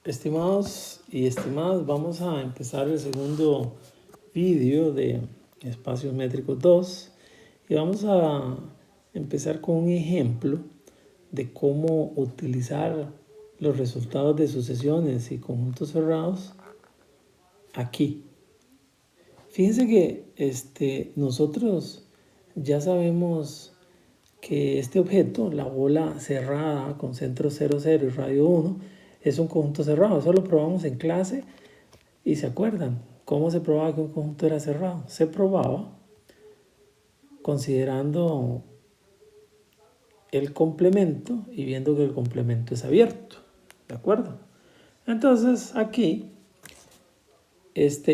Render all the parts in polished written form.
Estimados y estimadas, vamos a empezar el segundo vídeo de Espacios Métricos 2 y vamos a empezar con un ejemplo de cómo utilizar los resultados de sucesiones y conjuntos cerrados aquí. Fíjense que nosotros ya sabemos que este objeto, la bola cerrada con centro 0, 0 y radio 1, es un conjunto cerrado. Eso lo probamos en clase y se acuerdan cómo se probaba que un conjunto era cerrado. Se probaba considerando el complemento y viendo que el complemento es abierto. ¿De acuerdo? Entonces aquí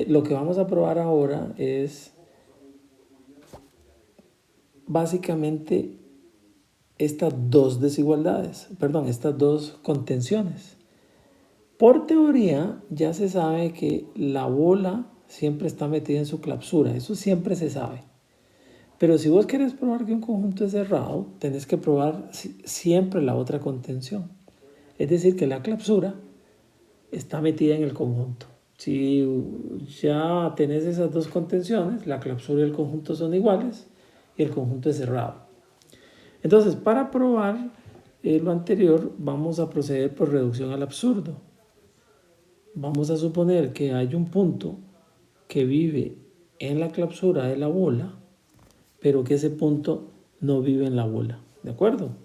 lo que vamos a probar ahora es básicamente estas dos desigualdades, estas dos contenciones. Por teoría ya se sabe que la bola siempre está metida en su clausura, eso siempre se sabe. Pero si vos querés probar que un conjunto es cerrado, tenés que probar siempre la otra contención. Es decir, que la clausura está metida en el conjunto. Si ya tenés esas dos contenciones, la clausura y el conjunto son iguales y el conjunto es cerrado. Entonces, para probar lo anterior, vamos a proceder por reducción al absurdo. Vamos a suponer que hay un punto que vive en la clausura de la bola, pero que ese punto no vive en la bola. ¿De acuerdo?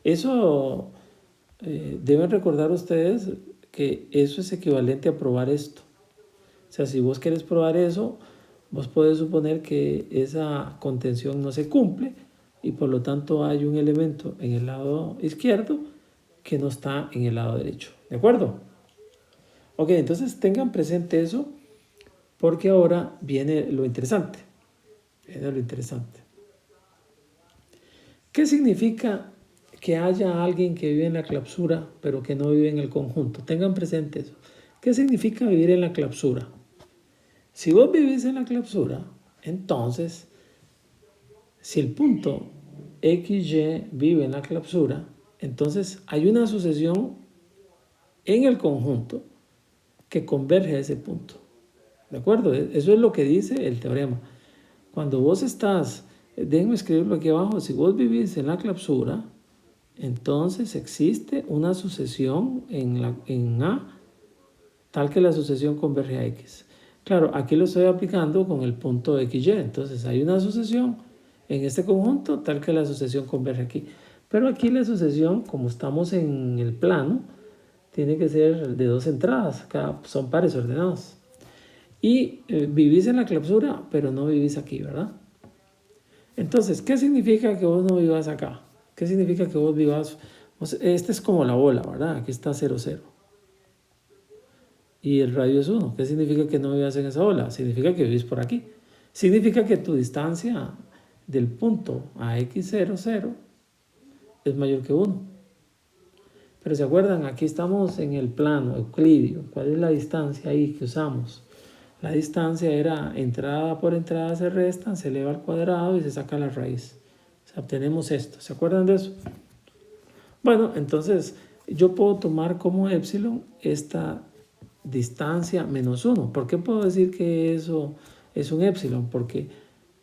Eso deben recordar ustedes que eso es equivalente a probar esto. O sea, si vos querés probar eso, vos podés suponer que esa contención no se cumple y por lo tanto hay un elemento en el lado izquierdo que no está en el lado derecho. ¿De acuerdo? Ok, entonces tengan presente eso porque ahora viene lo interesante. ¿Qué significa que haya alguien que vive en la clausura pero que no vive en el conjunto? Tengan presente eso. ¿Qué significa vivir en la clausura? Si vos vivís en la clausura, entonces, si el punto XY vive en la clausura, entonces hay una sucesión en el conjunto que converge a ese punto. ¿De acuerdo? Eso es lo que dice el teorema. Cuando vos estás, déjenme escribirlo aquí abajo, si vos vivís en la clausura, entonces existe una sucesión en A tal que la sucesión converge a X. Claro, aquí lo estoy aplicando con el punto XY, entonces hay una sucesión en este conjunto tal que la sucesión converge aquí. Pero aquí la sucesión, como estamos en el plano, tiene que ser de dos entradas, son pares ordenados. Y vivís en la clausura, pero no vivís aquí, ¿verdad? Entonces, ¿qué significa que vos no vivas acá? ¿Qué significa que vos vivas? Este es como la bola, ¿verdad? Aquí está 0, 0. Y el radio es 1. ¿Qué significa que no vivas en esa bola? Significa que vivís por aquí. Significa que tu distancia del punto a x0, 0 es mayor que 1. Pero ¿se acuerdan? Aquí estamos en el plano euclidio. ¿Cuál es la distancia ahí que usamos? La distancia era entrada por entrada se restan, se eleva al cuadrado y se saca la raíz. O sea, obtenemos esto. ¿Se acuerdan de eso? Bueno, entonces yo puedo tomar como épsilon esta distancia menos 1. ¿Por qué puedo decir que eso es un épsilon? Porque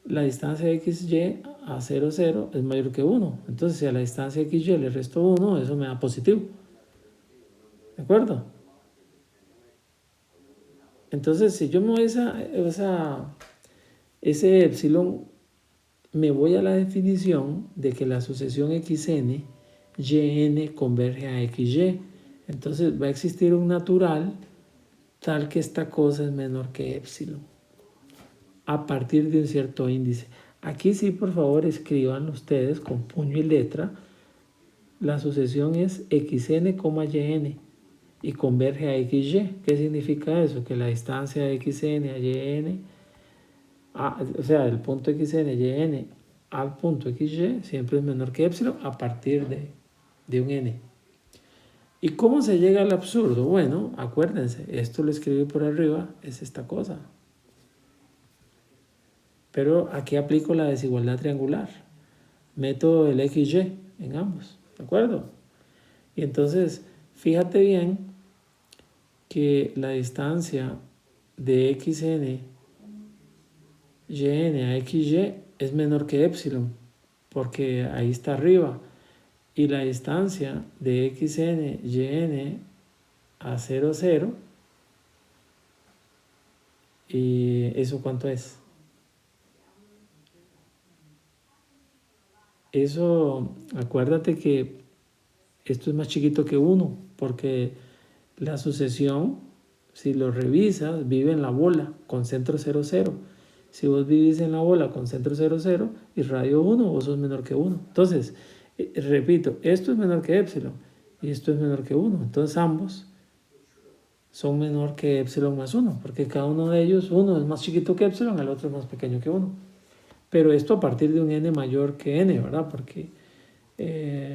la distancia de XY a 0, 0 es mayor que 1. Entonces, si a la distancia de XY le resto 1, eso me da positivo. ¿De acuerdo? Entonces, si yo me voy a ese épsilon, me voy a la definición de que la sucesión XN, YN converge a XY. Entonces, va a existir un natural tal que esta cosa es menor que épsilon a partir de un cierto índice. Aquí sí, por favor, escriban ustedes con puño y letra. La sucesión es XN, YN y converge a XY. ¿Qué significa eso? Que la distancia de XN a YN, o sea, el punto XN, YN al punto XY siempre es menor que épsilon a partir de un N. ¿Y cómo se llega al absurdo? Bueno, acuérdense, esto lo escribí por arriba, es esta cosa. Pero aquí aplico la desigualdad triangular. Meto el XY en ambos, ¿de acuerdo? Y entonces, fíjate bien que la distancia de xn, yn a xy es menor que epsilon, porque ahí está arriba. Y la distancia de xn, yn a 0, 0, ¿y eso cuánto es? Eso, acuérdate que esto es más chiquito que 1, porque la sucesión, si lo revisas, vive en la bola con centro 0, 0. Si vos vivís en la bola con centro 0, 0 y radio 1, vos sos menor que 1. Entonces, repito, esto es menor que epsilon y esto es menor que 1. Entonces ambos son menor que epsilon más 1, porque cada uno de ellos, uno es más chiquito que epsilon, el otro es más pequeño que 1. Pero esto a partir de un n mayor que n, ¿verdad? Porque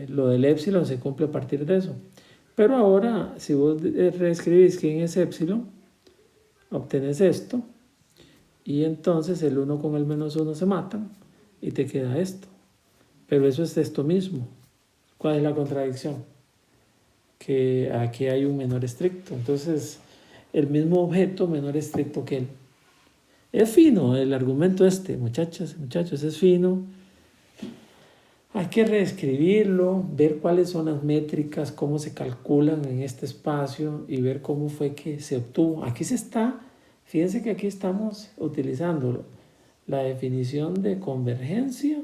lo del epsilon se cumple a partir de eso. Pero ahora, si vos reescribís quién es epsilon, obtenés esto, y entonces el 1 con el menos 1 se matan, y te queda esto. Pero eso es esto mismo. ¿Cuál es la contradicción? Que aquí hay un menor estricto. Entonces, el mismo objeto menor estricto que él. Es fino el argumento este, muchachas y muchachos, es fino. Hay que reescribirlo, ver cuáles son las métricas, cómo se calculan en este espacio y ver cómo fue que se obtuvo. Aquí se está, fíjense que aquí estamos utilizando la definición de convergencia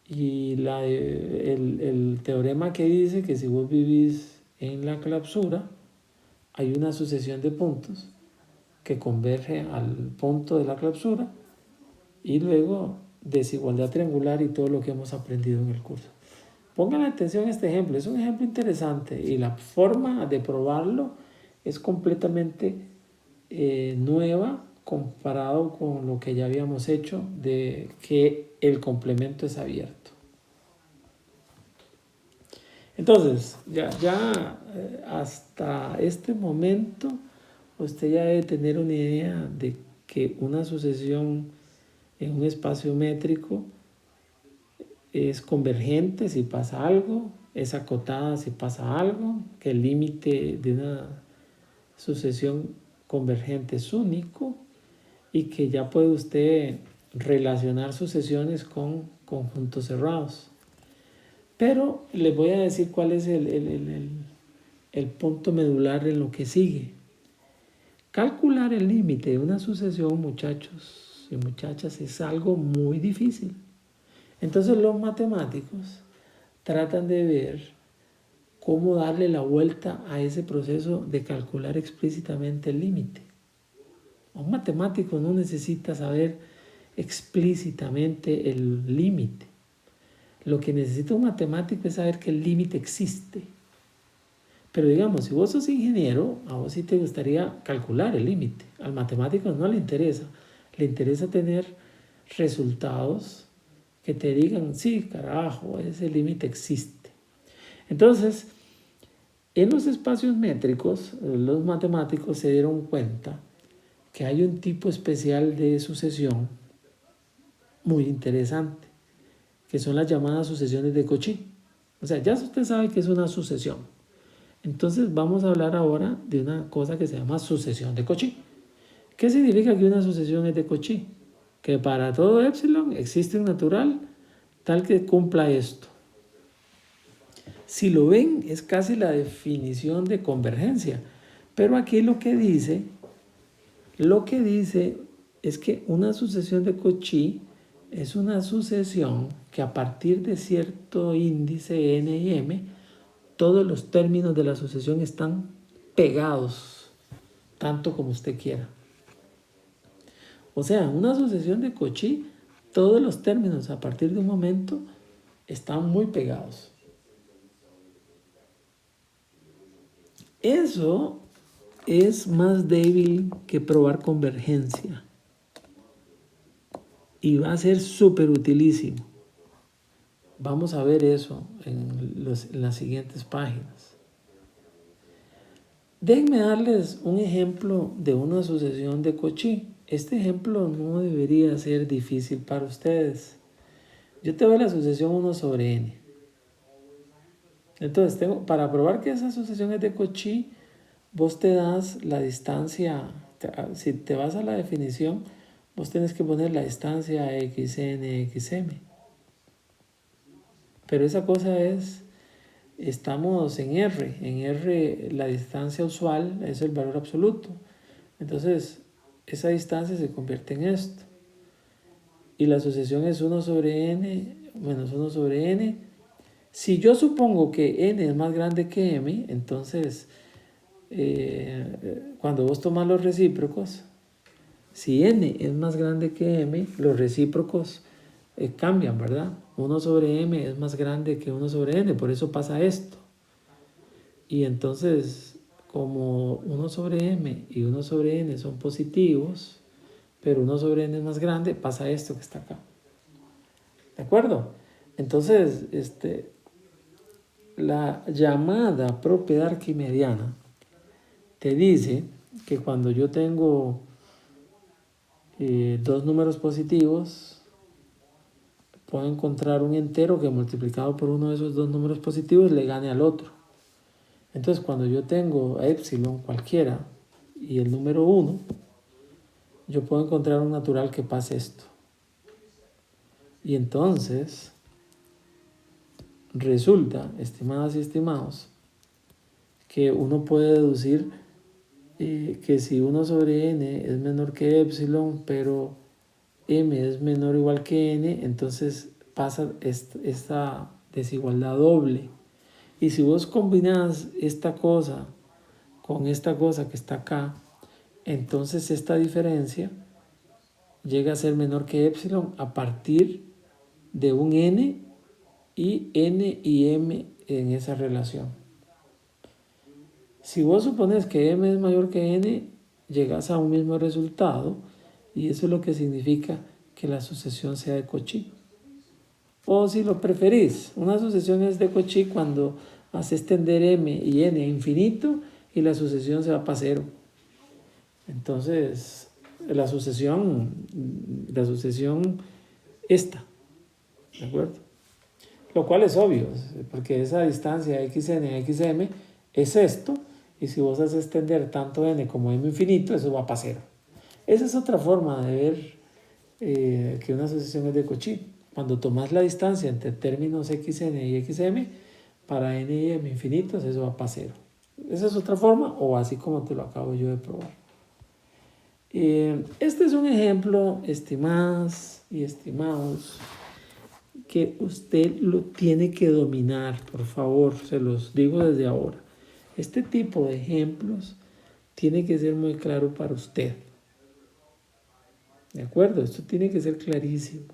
y el teorema que dice que si vos vivís en la clausura, hay una sucesión de puntos que converge al punto de la clausura y luego desigualdad triangular y todo lo que hemos aprendido en el curso. Pongan atención a este ejemplo, es un ejemplo interesante y la forma de probarlo es completamente nueva comparado con lo que ya habíamos hecho de que el complemento es abierto. Entonces, ya hasta este momento usted ya debe tener una idea de que una sucesión en un espacio métrico es convergente si pasa algo, es acotada si pasa algo, que el límite de una sucesión convergente es único y que ya puede usted relacionar sucesiones con conjuntos cerrados. Pero les voy a decir cuál es el punto medular en lo que sigue. Calcular el límite de una sucesión, muchachos y muchachas, es algo muy difícil. Entonces los matemáticos tratan de ver cómo darle la vuelta a ese proceso de calcular explícitamente el límite. Un matemático no necesita saber explícitamente el límite. Lo que necesita un matemático es saber que el límite existe. Pero digamos, si vos sos ingeniero, a vos sí te gustaría calcular el límite. Al matemático no le interesa tener resultados que te digan, sí, carajo, ese límite existe. Entonces, en los espacios métricos, los matemáticos se dieron cuenta que hay un tipo especial de sucesión muy interesante, que son las llamadas sucesiones de Cauchy. O sea, ya usted sabe que es una sucesión. Entonces vamos a hablar ahora de una cosa que se llama sucesión de Cauchy. ¿Qué significa que una sucesión es de Cauchy? Que para todo epsilon existe un natural tal que cumpla esto. Si lo ven, es casi la definición de convergencia. Pero aquí lo que dice es que una sucesión de Cauchy es una sucesión que a partir de cierto índice n y m, todos los términos de la sucesión están pegados, tanto como usted quiera. O sea, en una sucesión de Cauchy, todos los términos a partir de un momento están muy pegados. Eso es más débil que probar convergencia. Y va a ser súper utilísimo. Vamos a ver eso en las siguientes páginas. Déjenme darles un ejemplo de una sucesión de Cauchy. Este ejemplo no debería ser difícil para ustedes. Yo te doy la sucesión 1 sobre n. Entonces, para probar que esa sucesión es de Cauchy, vos te das la distancia, si te vas a la definición, vos tenés que poner la distancia xn, xm. Pero esa cosa estamos en R. En R la distancia usual es el valor absoluto. Entonces, esa distancia se convierte en esto. Y la sucesión es 1 sobre n menos 1 sobre n. Si yo supongo que n es más grande que m, entonces cuando vos tomas los recíprocos, si n es más grande que m, los recíprocos cambian, ¿verdad? 1 sobre m es más grande que 1 sobre n, por eso pasa esto. Y entonces, como 1 sobre m y 1 sobre n son positivos, pero 1 sobre n es más grande, pasa esto que está acá. ¿De acuerdo? Entonces, la llamada propiedad arquimediana te dice que cuando yo tengo dos números positivos, puedo encontrar un entero que multiplicado por uno de esos dos números positivos le gane al otro. Entonces, cuando yo tengo a epsilon cualquiera y el número 1, yo puedo encontrar un natural que pase esto. Y entonces, resulta, estimadas y estimados, que uno puede deducir que si 1 sobre n es menor que epsilon, pero m es menor o igual que n, entonces pasa esta desigualdad doble. Y si vos combinas esta cosa con esta cosa que está acá, entonces esta diferencia llega a ser menor que epsilon a partir de un n y m en esa relación. Si vos supones que m es mayor que n, llegas a un mismo resultado, y eso es lo que significa que la sucesión sea de Cauchy. O si lo preferís, una sucesión es de Cauchy cuando haces tender m y n a infinito y la sucesión se va para cero. Entonces, la sucesión esta, ¿de acuerdo? Lo cual es obvio, porque esa distancia xn a xm es esto, y si vos haces tender tanto n como m infinito, eso va para cero. Esa es otra forma de ver que una sucesión es de Cauchy. Cuando tomas la distancia entre términos xn y xm, para n y m infinitos, eso va para cero. Esa es otra forma, o así como te lo acabo yo de probar. Este es un ejemplo, estimadas y estimados, que usted lo tiene que dominar, por favor, se los digo desde ahora. Este tipo de ejemplos tiene que ser muy claro para usted. ¿De acuerdo? Esto tiene que ser clarísimo.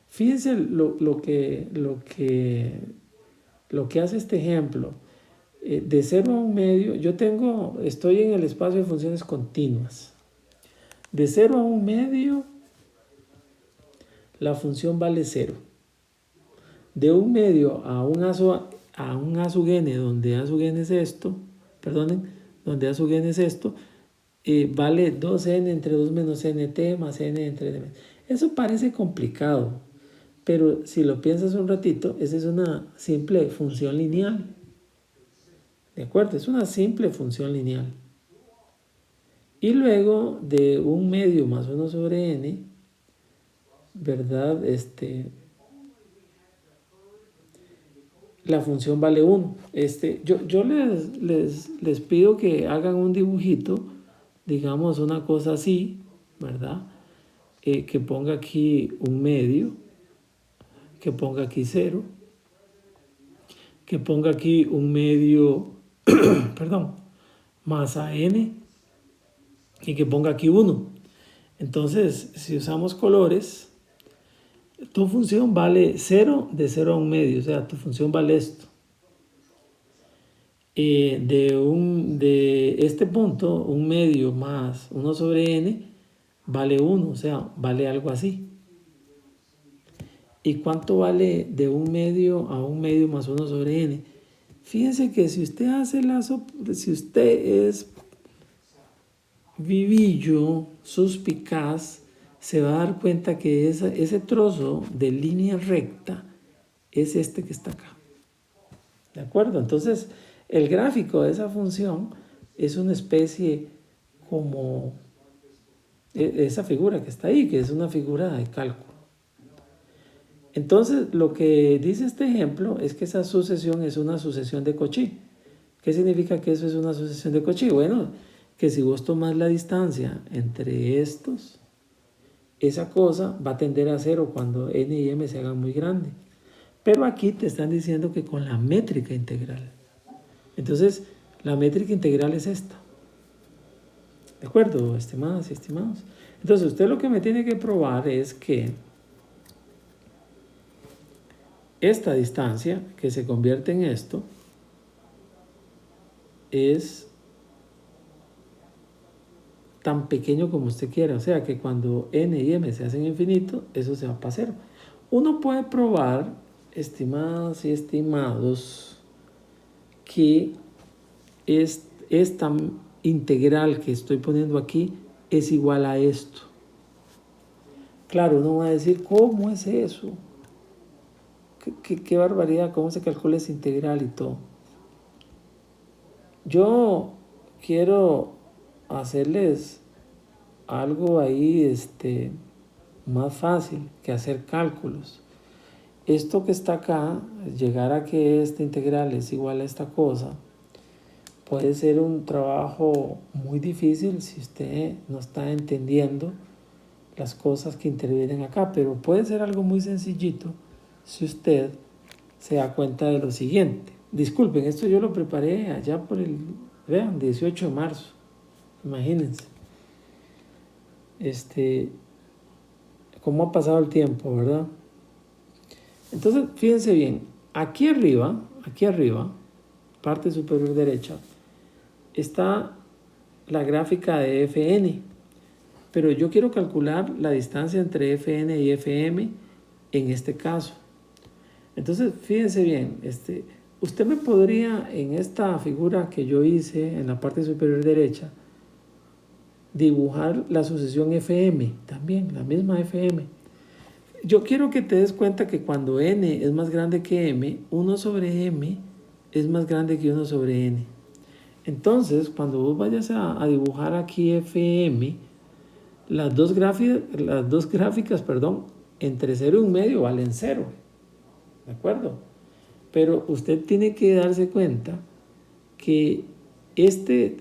Fíjense lo que hace este ejemplo. De 0 a 1 medio, estoy en el espacio de funciones continuas. De 0 a 1 medio, la función vale 0. De 1 medio a un a sub n, donde a sub n es esto, donde a sub n es esto, vale 2n entre 2 menos nt más n entre n. Eso parece complicado, pero si lo piensas un ratito, esa es una simple función lineal. ¿De acuerdo? Es una simple función lineal. Y luego de 1 medio más 1 sobre n, ¿verdad? La función vale 1. Yo les pido que hagan un dibujito, digamos una cosa así, ¿verdad? Que ponga aquí 1 medio, que ponga aquí 0, que ponga aquí 1 medio, más a n, y que ponga aquí 1. Entonces, si usamos colores, tu función vale 0 de 0 a 1 medio, o sea, tu función vale esto. De este punto, 1 medio más 1 sobre n, vale 1, o sea, vale algo así. ¿Y cuánto vale de 1 medio a 1 medio más 1 sobre n? Fíjense que si usted si usted es vivillo, suspicaz, se va a dar cuenta que ese trozo de línea recta es que está acá. ¿De acuerdo? Entonces, el gráfico de esa función es una especie como esa figura que está ahí, que es una figura de cálculo. Entonces, lo que dice este ejemplo es que esa sucesión es una sucesión de Cauchy. ¿Qué significa que eso es una sucesión de Cauchy? Bueno, que si vos tomas la distancia entre estos, esa cosa va a tender a cero cuando n y m se hagan muy grandes. Pero aquí te están diciendo que con la métrica integral. Entonces, la métrica integral es esta. ¿De acuerdo, estimadas y estimados? Entonces, usted lo que me tiene que probar es que esta distancia, que se convierte en esto, es tan pequeño como usted quiera. O sea, que cuando n y m se hacen infinitos, eso se va para cero. Uno puede probar, estimadas y estimados, que esta integral que estoy poniendo aquí es igual a esto. Claro, uno va a decir, ¿cómo es eso? ¿Qué barbaridad? ¿Cómo se calcula esa integral y todo? Yo quiero hacerles algo ahí más fácil que hacer cálculos. Esto que está acá, llegar a que esta integral es igual a esta cosa, puede ser un trabajo muy difícil si usted no está entendiendo las cosas que intervienen acá, pero puede ser algo muy sencillito si usted se da cuenta de lo siguiente. Disculpen, esto yo lo preparé allá por el, vean, 18 de marzo, imagínense. Cómo ha pasado el tiempo, ¿verdad? Entonces, fíjense bien, aquí arriba, parte superior derecha, está la gráfica de Fn, pero yo quiero calcular la distancia entre Fn y Fm en este caso. Entonces, fíjense bien, usted me podría, en esta figura que yo hice en la parte superior derecha, dibujar la sucesión Fm, también, la misma Fm. Yo quiero que te des cuenta que cuando n es más grande que m, 1 sobre m es más grande que 1 sobre n. Entonces, cuando vos vayas a dibujar aquí Fm, las dos gráficas, entre 0 y 1 medio valen 0. ¿De acuerdo? Pero usted tiene que darse cuenta que este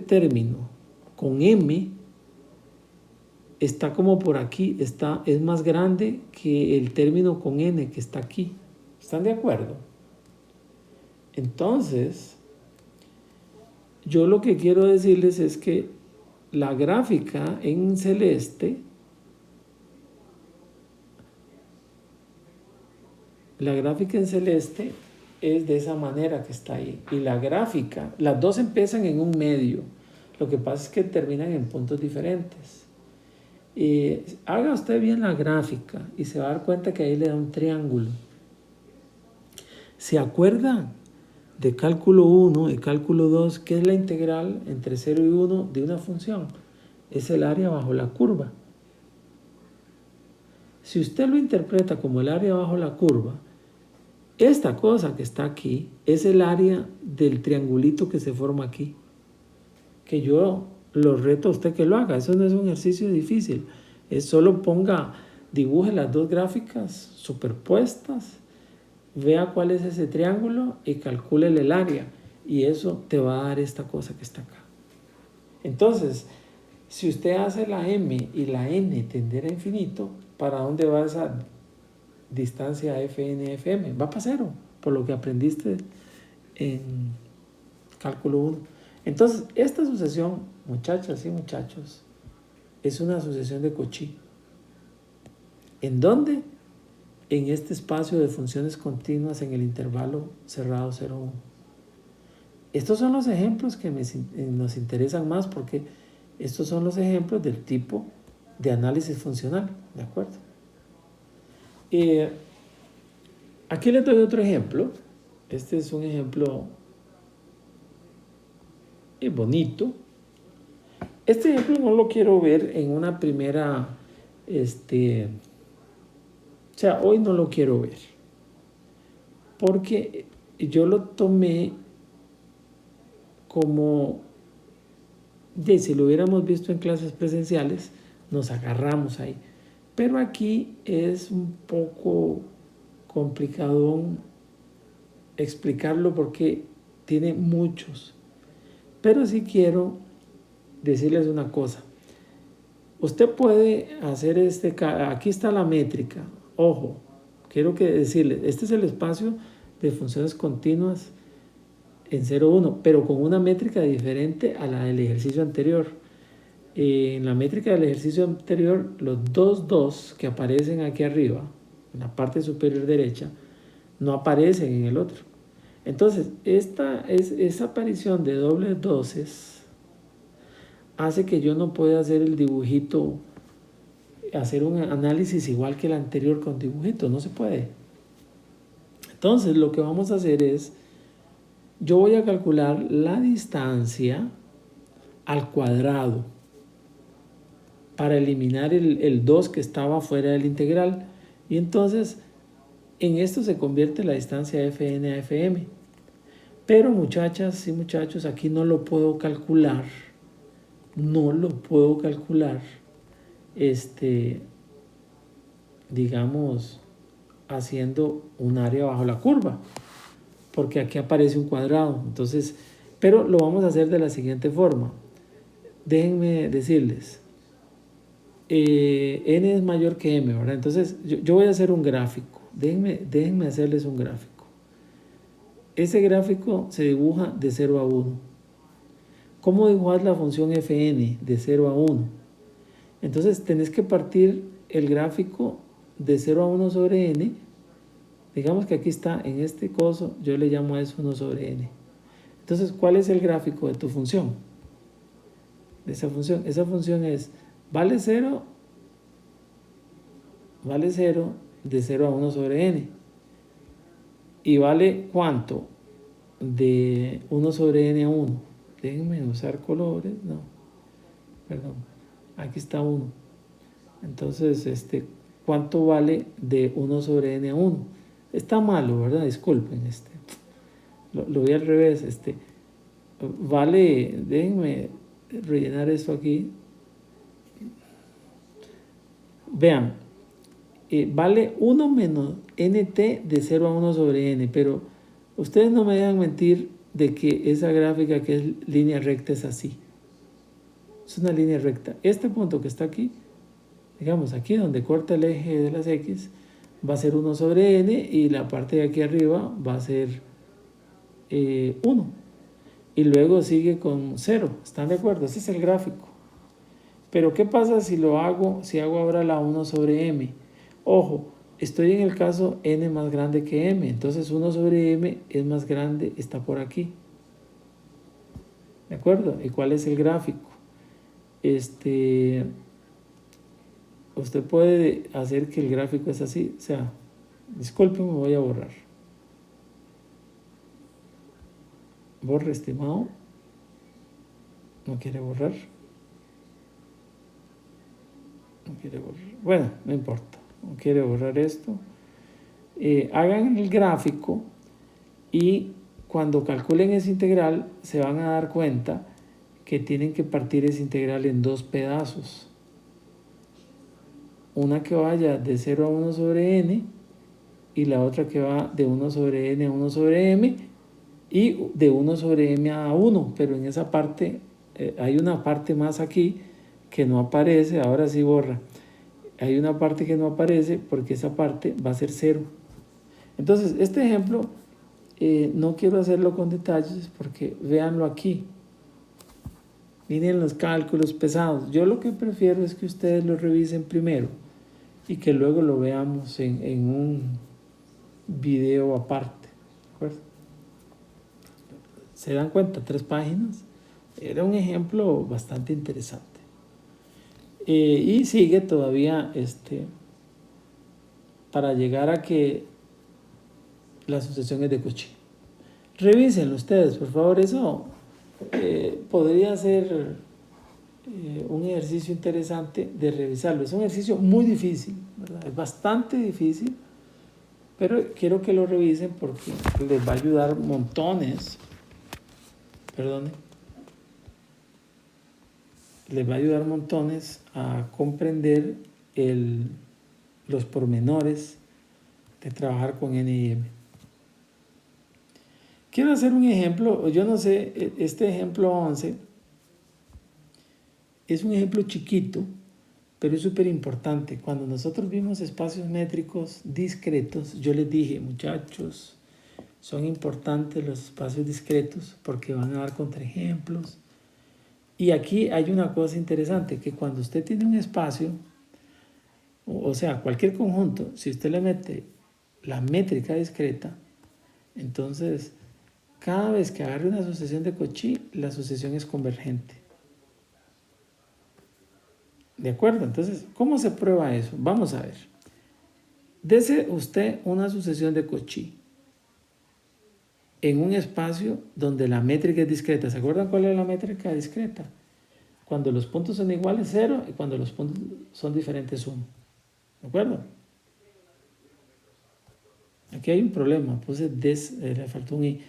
término con m está como por aquí, es más grande que el término con n que está aquí. ¿Están de acuerdo? Entonces, yo lo que quiero decirles es que la gráfica en celeste, es de esa manera que está ahí. Y la gráfica, las dos empiezan en un medio. Lo que pasa es que terminan en puntos diferentes. Haga usted bien la gráfica y se va a dar cuenta que ahí le da un triángulo. ¿Se acuerdan de cálculo 1 y cálculo 2? ¿Qué es la integral entre 0 y 1 de una función? Es el área bajo la curva. Si usted lo interpreta como el área bajo la curva, esta cosa que está aquí es el área del triangulito que se forma aquí. Que yo lo reto a usted que lo haga. Eso no es un ejercicio difícil. Es solo dibuje las dos gráficas superpuestas, vea cuál es ese triángulo y calcúlele el área. Y eso te va a dar esta cosa que está acá. Entonces, si usted hace la m y la n tender a infinito, ¿para dónde va esa distancia Fn, Fm? Va para cero, por lo que aprendiste en cálculo 1. Entonces, esta sucesión, muchachas y muchachos, es una sucesión de Cauchy. ¿En dónde? En este espacio de funciones continuas en el intervalo cerrado 0,1. Estos son los ejemplos que nos interesan más porque estos son los ejemplos del tipo de análisis funcional, ¿de acuerdo? Aquí les doy otro ejemplo. Este es un ejemplo bonito. Este ejemplo no lo quiero ver en una primera, hoy no lo quiero ver, porque yo lo tomé como Y si lo hubiéramos visto en clases presenciales, nos agarramos ahí. Pero aquí es un poco complicado explicarlo porque tiene muchos. Pero sí quiero decirles una cosa. Usted puede hacer aquí está la métrica. Ojo, quiero decirles, este es el espacio de funciones continuas en 0,1, pero con una métrica diferente a la del ejercicio anterior. En la métrica del ejercicio anterior, los dos que aparecen aquí arriba, en la parte superior derecha, no aparecen en el otro. Entonces, esa aparición de dobles doses hace que yo no pueda hacer el dibujito, hacer un análisis igual que el anterior con dibujito, no se puede. Entonces, lo que vamos a hacer es, yo voy a calcular la distancia al cuadrado para eliminar el 2 que estaba fuera del integral. Y entonces, en esto se convierte la distancia fn a fm. Pero muchachas y muchachos, aquí no lo puedo calcular. No lo puedo calcular. Digamos, haciendo un área bajo la curva. Porque aquí aparece un cuadrado. Entonces, pero lo vamos a hacer de la siguiente forma. Déjenme decirles. N es mayor que M, ¿verdad? Entonces, yo voy a hacer un gráfico. Déjenme hacerles un gráfico. Ese gráfico se dibuja de 0 a 1. ¿Cómo dibujas la función fn de 0 a 1? Entonces, tenés que partir el gráfico de 0 a 1 sobre n. Digamos que aquí está, en este coso, yo le llamo a eso 1 sobre n. Entonces, ¿cuál es el gráfico de tu función? De esa función. Esa función es, vale 0 de 0 a 1 sobre n. ¿Y vale cuánto? De 1 sobre n a 1. Déjenme usar colores. No, perdón. Aquí está 1. Entonces, ¿cuánto vale de 1 sobre n a 1? Está malo, ¿verdad? Disculpen. Lo vi al revés. Vale, déjenme rellenar esto aquí. Vean, vale 1 menos nt de 0 a 1 sobre n, pero ustedes no me dejan mentir de que esa gráfica que es línea recta es así. Es una línea recta. Este punto que está aquí, digamos aquí donde corta el eje de las x, va a ser 1 sobre n y la parte de aquí arriba va a ser 1. Y luego sigue con 0. ¿Están de acuerdo? Ese es el gráfico. Pero ¿qué pasa si hago ahora la 1 sobre m? Ojo, estoy en el caso n más grande que m. Entonces 1 sobre m es más grande, está por aquí. ¿De acuerdo? ¿Y cuál es el gráfico? Usted puede hacer que el gráfico es así. O sea, disculpen, me voy a borrar. Borre, estimado. ¿No quiere borrar? No quiere borrar. Bueno, no importa. No quiere borrar esto. Hagan el gráfico y cuando calculen ese integral se van a dar cuenta que tienen que partir ese integral en dos pedazos. Una que vaya de 0 a 1 sobre n y la otra que va de 1 sobre n a 1 sobre m y de 1 sobre m a 1, pero en esa parte hay una parte más aquí que no aparece. Ahora sí borra. Hay una parte que no aparece porque esa parte va a ser 0. Entonces, este ejemplo no quiero hacerlo con detalles porque véanlo aquí. Miren los cálculos pesados. Yo lo que prefiero es que ustedes lo revisen primero y que luego lo veamos en un video aparte. ¿De acuerdo? ¿Se dan cuenta? 3 páginas. Era un ejemplo bastante interesante. Y sigue todavía para llegar a que la sucesión es de Cauchy. Revísenlo ustedes, por favor. Eso podría ser un ejercicio interesante de revisarlo. Es un ejercicio muy difícil, ¿verdad? Es bastante difícil, pero quiero que lo revisen porque les va a ayudar montones. Perdone. les va a ayudar montones a comprender los pormenores de trabajar con N y M. Quiero hacer un ejemplo, yo no sé, este ejemplo 11 es un ejemplo chiquito, pero es súper importante. Cuando nosotros vimos espacios métricos discretos, yo les dije, muchachos, son importantes los espacios discretos porque van a dar contraejemplos. Y aquí hay una cosa interesante, que cuando usted tiene un espacio, o sea, cualquier conjunto, si usted le mete la métrica discreta, entonces cada vez que agarre una sucesión de Cauchy, la sucesión es convergente. ¿De acuerdo? Entonces, ¿cómo se prueba eso? Vamos a ver. Dese usted una sucesión de Cauchy en un espacio donde la métrica es discreta. ¿Se acuerdan cuál es la métrica discreta? Cuando los puntos son iguales, 0, y cuando los puntos son diferentes, 1. ¿De acuerdo? Aquí hay un problema. Puse le faltó un i.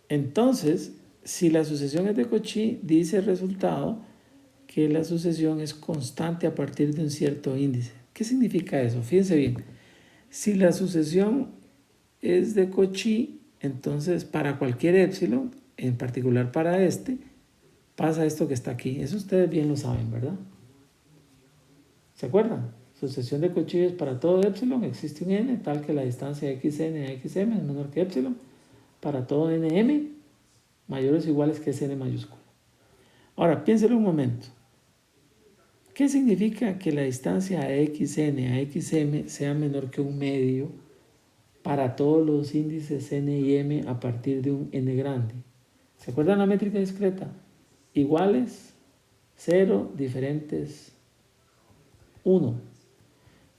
Entonces, si la sucesión es de Cauchy, dice el resultado que la sucesión es constante a partir de un cierto índice. ¿Qué significa eso? Fíjense bien. Si la sucesión es de Cauchy, entonces para cualquier épsilon, en particular para este, pasa esto que está aquí. Eso ustedes bien lo saben, ¿verdad? ¿Se acuerdan? Sucesión de Cauchy es para todo épsilon, existe un n tal que la distancia xn a xm es menor que épsilon. Para todo nm, mayores o iguales que Sn mayúscula. Ahora, piénselo un momento. ¿Qué significa que la distancia xn a xm sea menor que un medio para todos los índices n y m a partir de un n grande? ¿Se acuerdan la métrica discreta? Iguales, 0, diferentes, 1.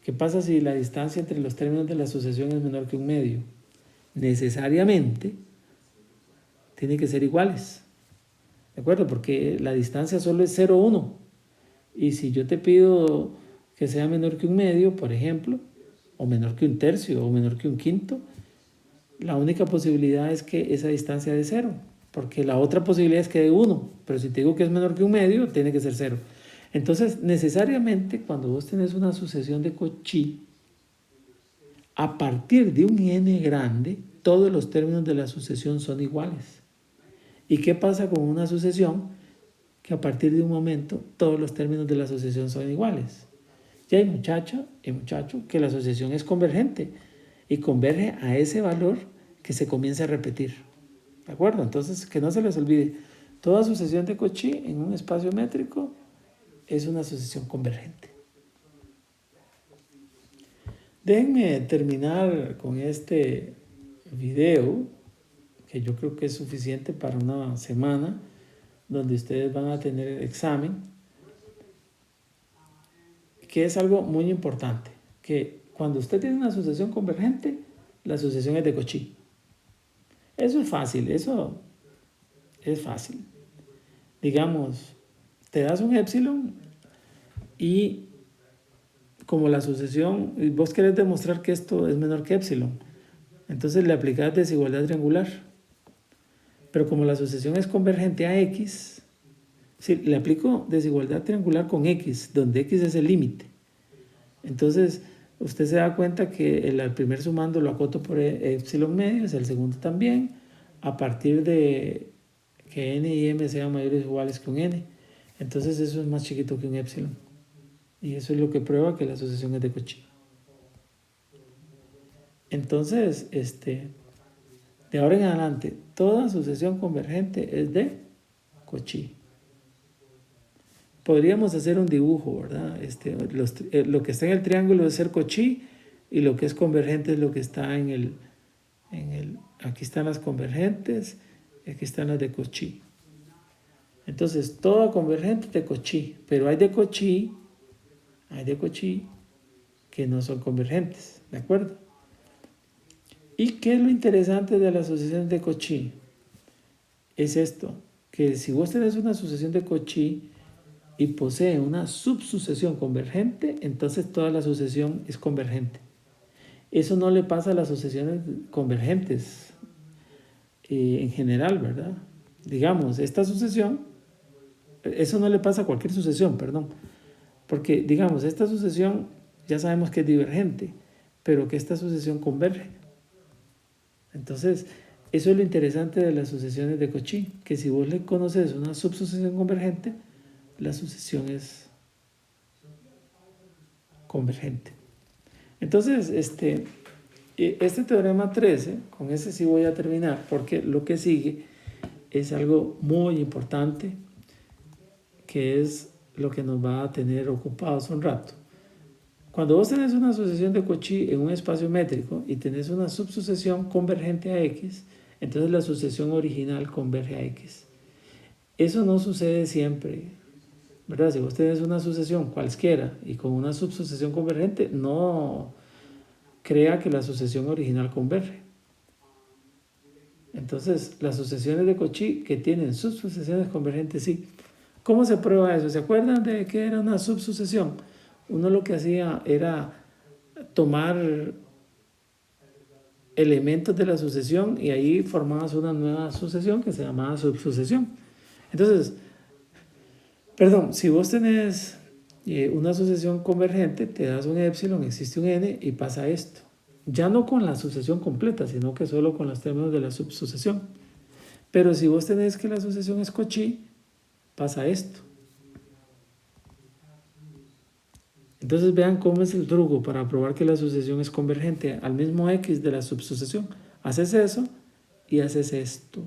¿Qué pasa si la distancia entre los términos de la sucesión es menor que un medio? Necesariamente tiene que ser iguales. ¿De acuerdo? Porque la distancia solo es 0, 1. Y si yo te pido que sea menor que un medio, por ejemplo, o menor que un tercio, o menor que un quinto, la única posibilidad es que esa distancia de 0. Porque la otra posibilidad es que de 1. Pero si te digo que es menor que un medio, tiene que ser 0. Entonces, necesariamente, cuando vos tenés una sucesión de Cauchy, a partir de un n grande, todos los términos de la sucesión son iguales. ¿Y qué pasa con una sucesión? Que a partir de un momento todos los términos de la sucesión son iguales. Ya hay muchacho que la sucesión es convergente y converge a ese valor que se comienza a repetir. ¿De acuerdo? Entonces, que no se les olvide, toda sucesión de Cauchy en un espacio métrico es una sucesión convergente. Déjenme terminar con este video, que yo creo que es suficiente para una semana, donde ustedes van a tener el examen, que es algo muy importante, que cuando usted tiene una sucesión convergente, la sucesión es de Cauchy. Eso es fácil, eso es fácil. Digamos, te das un épsilon y como la sucesión, vos querés demostrar que esto es menor que épsilon, entonces le aplicás desigualdad triangular. Pero como la sucesión es convergente a x, si le aplico desigualdad triangular con x, donde x es el límite, entonces usted se da cuenta que el primer sumando lo acoto por épsilon medios, el segundo también, a partir de que n y m sean mayores o iguales que un n. Entonces eso es más chiquito que un épsilon. Y eso es lo que prueba que la sucesión es de Cauchy. Entonces, de ahora en adelante, toda sucesión convergente es de Cauchy. Podríamos hacer un dibujo, ¿verdad? Lo que está en el triángulo es ser Cauchy y lo que es convergente es lo que está aquí están las convergentes y aquí están las de Cauchy. Entonces, toda convergente es de Cauchy, pero hay de Cauchy que no son convergentes, ¿de acuerdo? ¿Y qué es lo interesante de las sucesiones de Cauchy? Es esto, que si vos tenés una sucesión de Cauchy y posee una subsucesión convergente, entonces toda la sucesión es convergente. Eso no le pasa a las sucesiones convergentes. en general, ¿verdad? Digamos, esta sucesión, eso no le pasa a cualquier sucesión, perdón, porque digamos, esta sucesión ya sabemos que es divergente, pero que esta sucesión converge. Entonces, eso es lo interesante de las sucesiones de Cauchy, que si vos le conoces una subsucesión convergente, la sucesión es convergente. Entonces, este teorema 13, con ese sí voy a terminar, porque lo que sigue es algo muy importante, que es lo que nos va a tener ocupados un rato. Cuando vos tenés una sucesión de Cauchy en un espacio métrico y tenés una subsucesión convergente a X, entonces la sucesión original converge a X. Eso no sucede siempre, ¿verdad? Si vos tenés una sucesión cualquiera y con una subsucesión convergente, no crea que la sucesión original converge. Entonces, las sucesiones de Cauchy que tienen subsucesiones convergentes, sí. ¿Cómo se prueba eso? ¿Se acuerdan de qué era una subsucesión? Uno lo que hacía era tomar elementos de la sucesión y ahí formabas una nueva sucesión que se llamaba subsucesión. Entonces, perdón, si vos tenés una sucesión convergente, te das un épsilon, existe un n y pasa esto. Ya no con la sucesión completa, sino que solo con los términos de la subsucesión. Pero si vos tenés que la sucesión es Cauchy, pasa esto. Entonces vean cómo es el truco para probar que la sucesión es convergente al mismo x de la subsucesión. Haces eso y haces esto.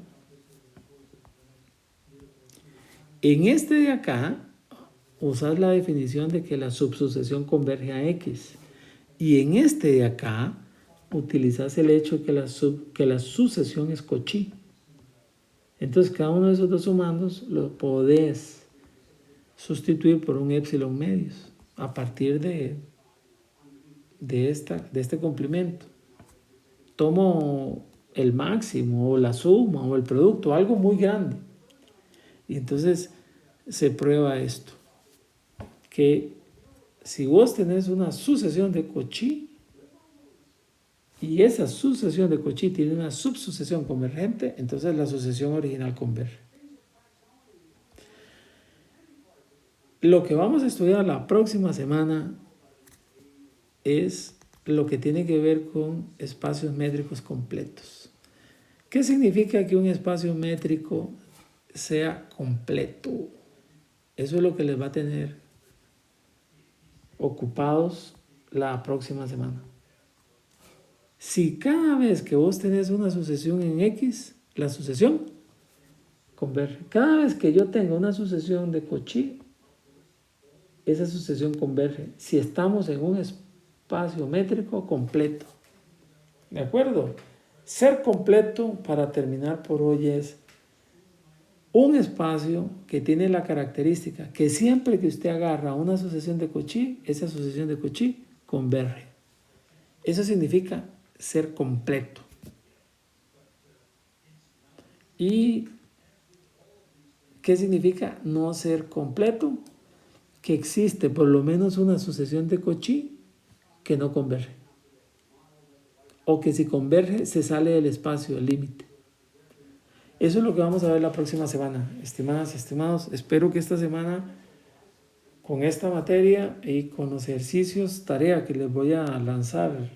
En este de acá, usas la definición de que la subsucesión converge a x. Y en este de acá, utilizas el hecho que la sucesión es Cauchy. Entonces cada uno de esos dos sumandos lo podés sustituir por un épsilon medios a partir de este complemento. Tomo el máximo o la suma o el producto, algo muy grande. Y entonces se prueba esto, que si vos tenés una sucesión de Cauchy y esa sucesión de Cauchy tiene una subsucesión convergente, entonces la sucesión original converge. Lo que vamos a estudiar la próxima semana es lo que tiene que ver con espacios métricos completos. ¿Qué significa que un espacio métrico sea completo? Eso es lo que les va a tener ocupados la próxima semana. Si cada vez que vos tenés una sucesión en X, la sucesión converge. Cada vez que yo tenga una sucesión de Cauchy, esa sucesión converge. Si estamos en un espacio métrico completo. ¿De acuerdo? Ser completo, para terminar por hoy, es un espacio que tiene la característica que siempre que usted agarra una sucesión de Cauchy, esa sucesión de Cauchy converge. Eso significa ser completo. ¿Y qué significa no ser completo? Que existe por lo menos una sucesión de Cauchy que no converge. O que si converge se sale del espacio, del límite. Eso es lo que vamos a ver la próxima semana, estimadas y estimados. Espero que esta semana, con esta materia y con los ejercicios, tarea que les voy a lanzar